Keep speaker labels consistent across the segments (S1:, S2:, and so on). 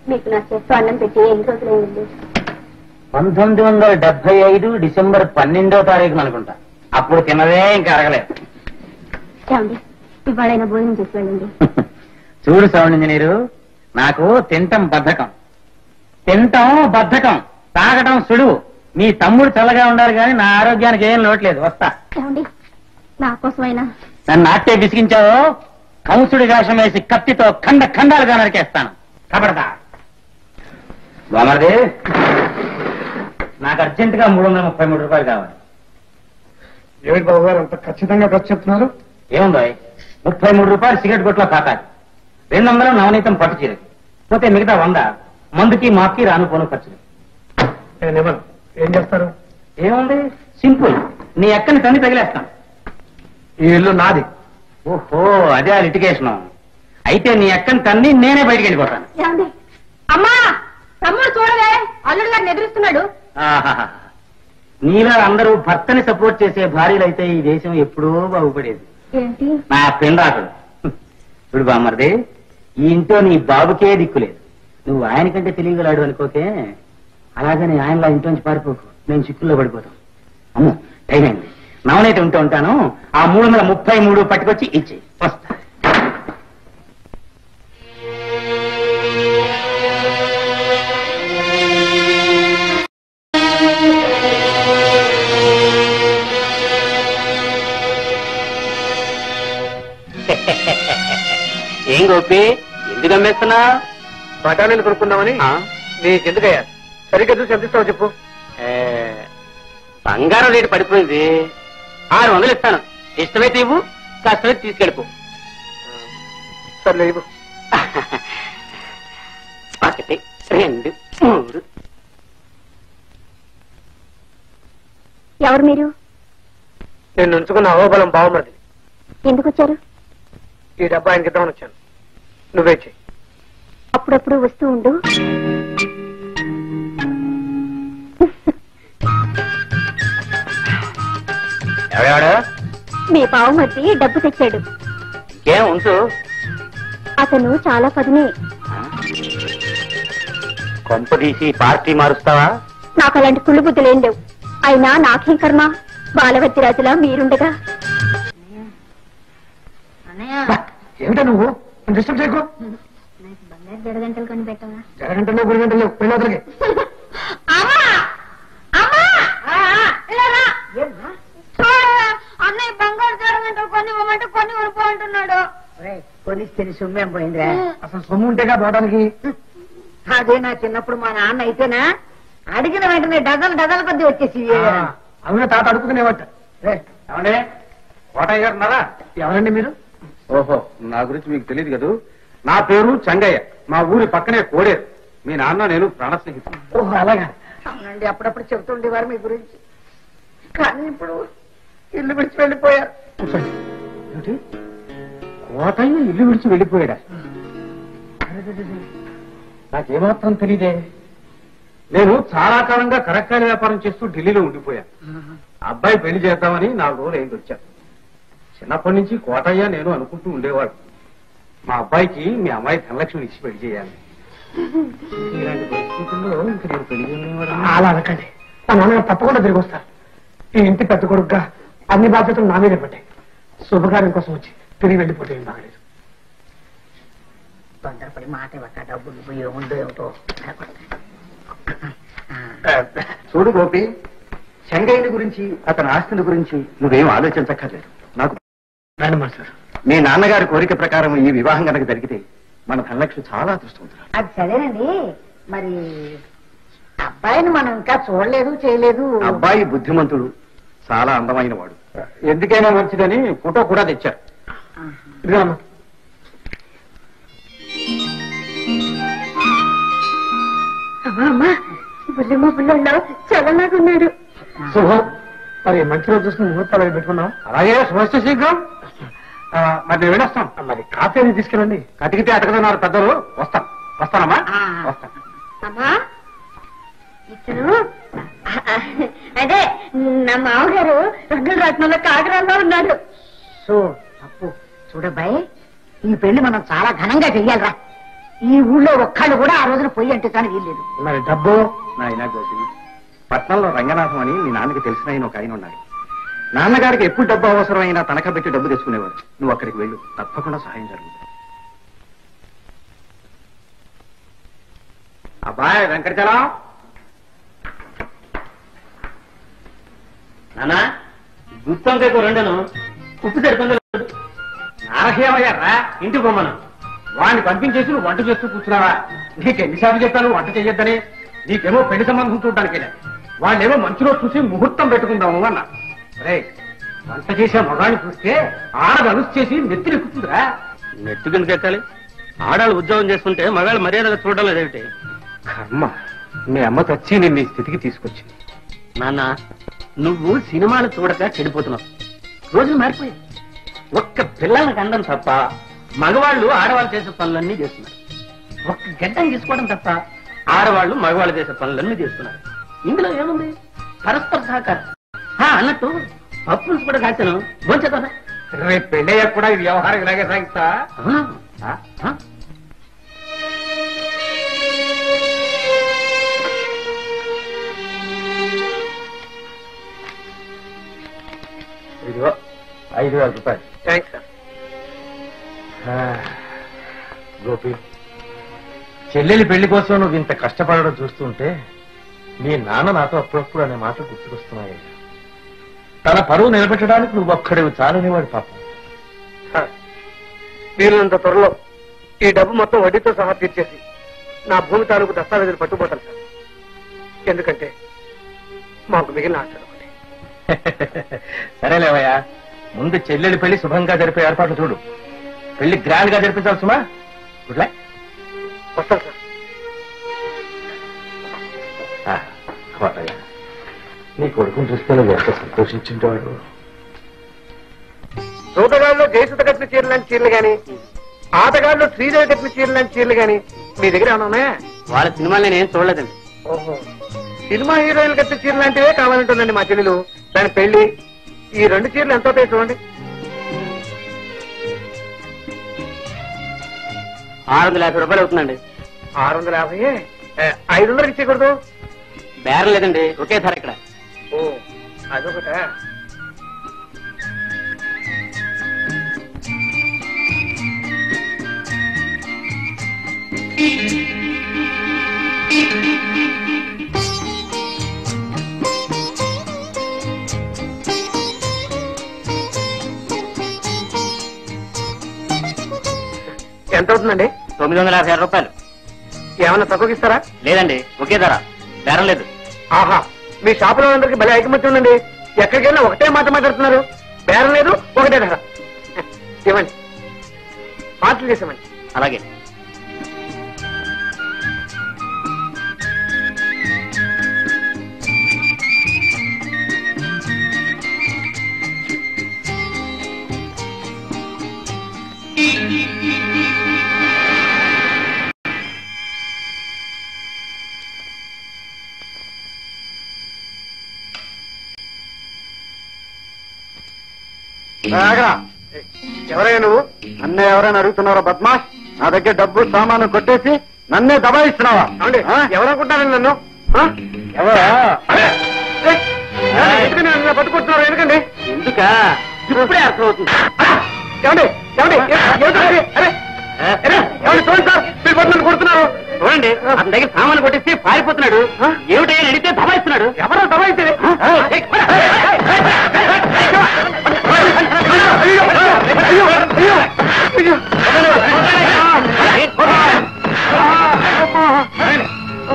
S1: మీకు నా చేస్తూ అన్నం పెట్టి ఎన్ని రోజులైంది?
S2: 1975 డిసెంబర్ 12వ తారీఖున అనుకుంటా. అప్పుడు తిన్నదే ఇంకా అరగలేదు.
S1: ఇవాళైనా భోజనం చేసి వెళ్ళండి.
S2: చూడు సౌండ్ ఇంజనీరు, నాకు తింటం బద్ధకం, తాగటం సుడువు. మీ తమ్ముడు చల్లగా ఉండాలి కానీ నా ఆరోగ్యానికి ఏం లోట్లేదు. వస్తా.
S1: నా కోసమైనా
S2: నన్ను నాట్టే విసిగించావో కంసుడి వేషం వేసి కత్తితో ఖండాలుగా నరికేస్తాను. కబడదా బామర్ది, నాకు అర్జెంటుగా 333 రూపాయలు కావాలి.
S3: ఏమిటి బాబు గారు అంత ఖచ్చితంగా ఖర్చు చెప్తున్నారు?
S2: ఏముందో 33 రూపాయలు సిగరెట్ కొట్లో కాకాలి, 200 నవనీతం పట్టు చీరకి, పోతే మిగతా 100 మందుకి మాకి రాను పోను ఖర్చులు.
S3: నేనేమన్నా ఏం చేస్తారు?
S2: ఏముంది, సింపుల్. నీ అక్కని తన్ని తగిలేస్తాను.
S3: ఈ ఇల్లు నాది.
S2: ఓహో, అదే ఆ లిటిగేషన్. అయితే నీ అక్కని తన్ని నేనే బయటికి వెళ్ళిపోతాను.
S1: అమ్మా, తమ్ముడు చూడలే, అల్లుడు గారిని ఎదురుస్తున్నాడు.
S2: నీలా అందరూ భర్తని సపోర్ట్ చేసే భార్యలైతే ఈ దేశం ఎప్పుడో బాగుపడేది.
S1: ఏంటి?
S2: నా పెండాకుడు. చూడు బామ్మర్ది, ఈ ఇంట్లో నీ బాబుకే దిక్కులేదు. నువ్వు ఆయనకంటే తెలియగలాడు అనుకోకే. అలాగని ఆయనలా ఇంట్లోంచి పారిపోకు, నేను చిక్కుల్లో పడిపోతాం. అమ్మో, టైం అయింది. నవనైతే ఉంటాను. ఆ 333 పట్టుకొచ్చి ఇచ్చి వస్తా. ఏం గోపి, ఎందుకు అమ్మేస్తున్నా?
S3: బఠానీలు కొనుక్కుందామని. నీకెందుకయ్యా? సరిగ్గా చూసి ఎంత ఇస్తావు చెప్పు.
S2: బంగారం రేటు పడిపోయింది, 600 ఇస్తాను. ఇష్టమైతే ఇవ్వు, కష్టమైతే తీసుకెళ్ళిపో.
S3: సర్లే ఇవ్వు.
S2: 1 2 3.
S1: ఎవరు మీరు?
S3: నేను ఉంచుకున్న అహోబలం బావమరిది.
S1: ఎందుకు వచ్చారు?
S3: ఈ డబ్బా ఆయనకి ఇద్దామని వచ్చాను. నువ్వే చెయ్యి.
S1: అప్పుడప్పుడు వస్తూ ఉండు.
S2: ఎవడెవడు?
S1: మీ బావమరిది డబ్బు తెచ్చాడు.
S2: ఇంకేం ఉంచు.
S1: అతను చాలా పదునే.
S2: కొంప తీసి పార్టీ మారుస్తావా?
S1: నాకు అలాంటి కుళ్ళు బుద్ధులేం లేవు. అయినా నాకేం కర్మ, బాలవతి రాజులా మీరుండగా.
S3: ఏమిటా నువ్వు డిస్టర్బ్ చేయకు.
S1: జడగంటలు కొని పెట్టవా?
S3: జరగంటలో 3 గంటలు పిల్లలకి.
S1: అన్నయ్య బంగారు జడగంటలు కొని ఇవ్వమంటే కొని కొనుక్కుంటున్నాడు.
S4: కొనిస్తే సొమ్మేం పోయిందిరా?
S3: అసలు సొమ్ము ఉంటేగా పోవడానికి.
S4: అదే నా చిన్నప్పుడు మా నాన్న అయితేనా అడిగిన వెంటనే డజన్ కొద్ది వచ్చేసి.
S3: అవునా తాత అడుగుతునేవట.
S2: ఏమండి, కోటయ్య గారు ఉన్నారా?
S3: ఎవరండి మీరు?
S5: ఓహో, నా గురించి మీకు తెలియదు కదూ. నా పేరు చంగయ్య, మా ఊరి పక్కనే కోడేరు. మీ నాన్న నేను ప్రాణ స్నేహితులు.
S3: ఓహో అలాగా.
S4: అవునండి, అప్పుడప్పుడు చెబుతుండేవారు మీ గురించి. కానీ ఇప్పుడు ఇల్లు విడిచి వెళ్ళిపోయారు.
S3: ఏమిటి, కోటయ్య ఇల్లు విడిచి వెళ్ళిపోయాడా? నాకేమాత్రం తెలియదే.
S5: నేను చాలా కాలంగా కరక్కాయల వ్యాపారం చేస్తూ ఢిల్లీలో ఉండిపోయాను. అబ్బాయి పెళ్లి చేద్దామని 4 రోజులు అయింది వచ్చాను. చిన్నప్పటి నుంచి కోటయ్య నేను అనుకుంటూ ఉండేవాడు, మా అబ్బాయికి మీ అమ్మాయి ధనలక్ష్మి ఇచ్చి పెళ్లి చేయాలి. ఇలాంటి పరిస్థితుల్లో ఇంక నేను పెళ్లి చేయలేవాడు.
S3: అలా అనకండి, మా నాన్నగారు తప్పకుండా తిరిగి వస్తారు. ఈ ఇంటి పెద్ద కొడుకుగా అన్ని బాధ్యతలు నా మీదే పడ్డాయి. శుభకార్యం కోసం వచ్చి తిరిగి వెళ్ళిపోతే ఏం బాగలేదు.
S4: తొందరపడి మాట ఇవ్వక, డబ్బులు పోయే ఉందో ఏమిటో.
S5: చూడు గోపి, చెంగయ్యని గురించి అతని ఆస్తుల గురించి నువ్వేం ఆలోచించక్కర్లేదు. నాకు
S3: సార్,
S5: మీ నాన్నగారి కోరిక ప్రకారం ఈ వివాహం కనుక జరిగితే మన ధనలక్ష్మి చాలా అదృష్టవంతురాలు.
S4: అది సరేనండి, మరి అబ్బాయిని మనం ఇంకా చూడలేదు చేయలేదు.
S5: అబ్బాయి బుద్ధిమంతుడు, చాలా అందమైన వాడు. ఎందుకైనా మంచిదని ఫోటో కూడా తెచ్చారు.
S1: అమ్మా, బుల్లమ్మ బుల్లన్నావు, చాలా ఉన్నాడు.
S3: శుభం. మరి మంచి రోజు చూసుకుని ముహూర్తాలు అవి పెట్టుకున్నాం.
S5: అలాగే శుభస్య శీఘ్రం. మరి నేను వెళ్ళొస్తాం.
S3: మరి కాఫీ అని తీసుకెళ్ళండి.
S5: అతికితే అతకదన్నారు పెద్దలు. వస్తానమ్మా. వస్తాను.
S1: అమ్మా, ఇతను అదే నా మామగారు రంగుల రత్నంలో కాకరాల్లో ఉన్నాడు.
S4: సో తప్పు చూడబ్బాయి, ఈ పెళ్లి మనం చాలా ఘనంగా చెయ్యాలరా. ఈ ఊళ్ళో ఒక్కళ్ళు కూడా ఆ రోజున పొయ్యి అంటే కానీ వీల్లేదు.
S3: మరి డబ్బు
S5: నాయనా గోపి, పట్నంలో రంగనాథం అని మీ నాన్నకి తెలిసిన ఆయన ఒక ఆయన ఉన్నాడు. నాన్నగారికి ఎప్పుడు డబ్బు అవసరమైనా తనఖా పెట్టి డబ్బు తెచ్చుకునేవాడు. నువ్వు అక్కడికి వెళ్ళు, తప్పకుండా సహాయం జరుగుతుంది. అబ్బాయి వెంకటచలం,
S2: నానా గుత్తంకైకు రెండును ఉప్పు సరిపోయింది.
S5: నారహేమయ్యారా ఇంటికి పొమ్మను. వాడిని పంపించేసి నువ్వు వంట చేస్తూ కూర్చున్నావా? నీకు ఎన్నిసార్లు చెప్తాను వంట చెయ్యొద్దని? నీకేమో పెళ్లి సంబంధం చూడడానికి వాళ్ళేమో మంచిలో చూసి ముహూర్తం పెట్టుకుందాము అన్నా. రే, వంట చేసే మగాన్ని చూస్తే ఆడది అలుసు చేసి నెత్తిరెక్కుతుందిరా.
S2: నెత్తి కిందకి ఎక్కాలి. ఆడాళ్ళు ఉద్యోగం చేస్తుంటే మగాళ్ళు మర్యాదగా చూడడం లేదేమిటి?
S5: కర్మ, మీ అమ్మ తెచ్చి నేను నీ స్థితికి తీసుకొచ్చింది.
S2: నాన్న, నువ్వు సినిమాలు చూడక చెడిపోతున్నావు. రోజులు మారిపోయాయి. ఒక్క పిల్లలకి అందం తప్ప మగవాళ్ళు ఆడవాళ్ళు చేసే పనులన్నీ చేస్తున్నారు. ఒక్క గడ్డం తీసుకోవడం తప్ప ఆడవాళ్ళు మగవాళ్ళు చేసే పనులన్నీ చేస్తున్నారు. ఇందులో ఏముంది? పరస్పర సహకారం. అన్నట్టు పప్పులు కూడా కాచాను. భోంచేదా?
S5: రేపు పెళ్ళయ్యాక కూడా ఈ వ్యవహారం ఇలాగే సాగిస్తా.
S3: ఇదిగో 5,000 రూపాయలు.
S5: Thanks sir.
S3: గోపి, చెల్లెలి పెళ్లి కోసం నువ్వు ఇంత కష్టపడడం చూస్తుంటే మీ నాన్న నాతో అప్పుడప్పుడు అనే మాటలు గుర్తుకొస్తున్నాయి. తన పరువు నిలబెట్టడానికి నువ్వు ఒక్కడివి చాలనేవాడు పాపం.
S5: వీరునంత త్వరలో ఈ డబ్బు మొత్తం వడ్డీతో సహా తీర్చేసి నా భూమి తాలూకు దస్తావేజులు పట్టుకుపోతాను సార్. ఎందుకంటే మాకు మిగిలిన ఆశ ఒకటి.
S3: సరేలేవయ్యా, ముందు చెల్లెలి పెళ్లి శుభంగా జరిపే ఏర్పాట్లు చూడు. పెళ్లి గ్రాండ్ గా జరిపించాలి సుమా. గుడ్లే
S5: వస్తాను సార్.
S3: కోటయ్య, నీ కొడుకుని చూస్తే నువ్వు ఎంత సంతోషించుంటాడు.
S5: తోటగాళ్ళు జయసుత కట్టిన చీరలు లాంటి చీరలు గాని, ఆటగాళ్ళు శ్రీదేవి కట్టిన చీరలు లాంటి చీరలు గాని మీ దగ్గర ఏమైనా ఉన్నాయా?
S2: వాళ్ళ సినిమాలు నేనేం చూడలేదండి.
S5: ఓహో, సినిమా హీరోయిన్లు కట్టిన చీరలు లాంటివే కావాలంటుందండి మా చెల్లెలు. దాని పెళ్లి ఈ 2 చీరలు ఎంత అవుతాయి చూడండి.
S2: 650 రూపాయలు అవుతుందండి.
S5: 650? 500 ఇచ్చేయకూడదు?
S2: బేరం లేదండి, ఒకే ధర ఇక్కడ.
S5: ఓ, అదొకటా? ఎంత అవుతుందండి?
S2: 950 రూపాయలు.
S5: ఏమన్నా తక్కువకి ఇస్తారా?
S2: లేదండి, ఒకే ధర, బేరం లేదు.
S5: ఆహా, మీ షాపులో అందరికి భలే ఐకమత్యం ఉందండి. ఎక్కడికి వెళ్ళినా ఒకటే మాట మాట్లాడుతున్నారు. బేరం లేదు, ఒకటే ధర. ఇవ్వండి, పార్సల్ చేసామండి.
S2: అలాగే.
S5: ఎవరైనా నువ్వు? నన్నే ఎవరైనా అడుగుతున్నారా బద్మాష్? నా దగ్గర డబ్బు సామాను కొట్టేసి నన్నే దబాయిస్తున్నావా? ఎవరనుకుంటారండి నన్ను? పట్టుకుంటున్నారు ఎందుకండి?
S2: ఎందుక ఇప్పుడే అర్థమవుతుంది.
S5: ఏమండి ఏమండి చూడండి సార్, మీరు పట్టుకుని కొడుతున్నారు.
S2: చూడండి, అతని దగ్గర సామాను కొట్టేసి పారిపోతున్నాడు. ఏమిటని అడిగితే దబాయిస్తున్నాడు.
S5: ఎవరో దబాయిస్తే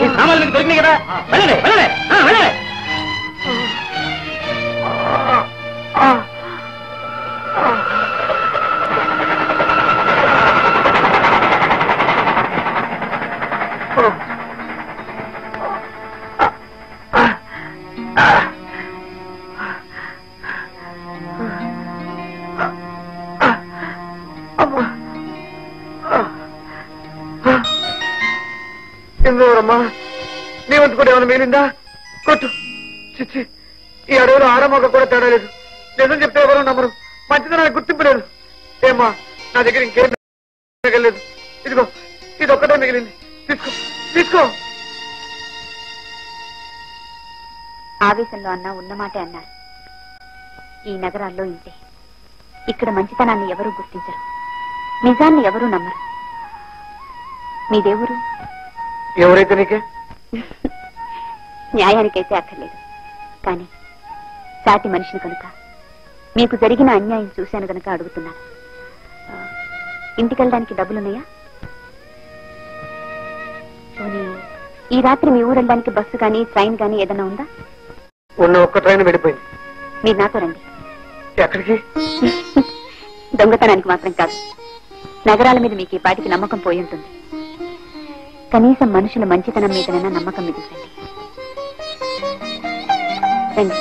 S2: ఈ సామాన్లు మీకు దొరికినాయి కదా, వెళ్ళండి వెళ్ళండి వెళ్ళండి.
S5: ఎందువరమ్మా నీ వంతు కూడా ఏమైనా మిగిలిందా? కొట్టు. చిచ్చి, ఈ అడవిలో ఆడమొక్క కూడా తేడా లేదు. నిజం చెప్తే ఎవరు నమ్మరు. మంచిదనానికి గుర్తింపు లేదు. ఏమ్మా, నా దగ్గర ఇంకేం లేదు. ఇదిగో ఇది ఒక్కటే మిగిలింది. తీసుకో తీసుకో.
S1: ఆవేశంలో అన్నా ఉన్నమాటే అన్నారు. ఈ నగరాల్లో ఇంతే. ఇక్కడ మంచితనాన్ని ఎవరూ గుర్తించరు, నిజాన్ని ఎవరూ నమ్మరు. మీదేవురు?
S5: ఎవరైతే నీకే?
S1: న్యాయానికైతే అక్కర్లేదు, కానీ సాటి మనిషిని కనుక, మీకు జరిగిన అన్యాయం చూశాను కనుక అడుగుతున్నాను. ఇంటికెళ్ళడానికి డబ్బులున్నాయా? పోనీ ఈ రాత్రి మీ ఊరు వెళ్ళడానికి బస్సు కానీ ట్రైన్ కానీ ఏదైనా ఉందా?
S5: ఉన్న ఒక్క ట్రైన్ వెళ్ళిపోయింది.
S1: మీరు నాతో రండి.
S5: ఎక్కడికి?
S1: దొంగతనానికి మాత్రం కాదు, నగరాల మీద మీకు ఈ పాటికి నమ్మకం పోయి ఉంటుంది. కనీసం మనుషుల మంచితనం మీదనైనా నమ్మకం మిగులుతుంది. రండి.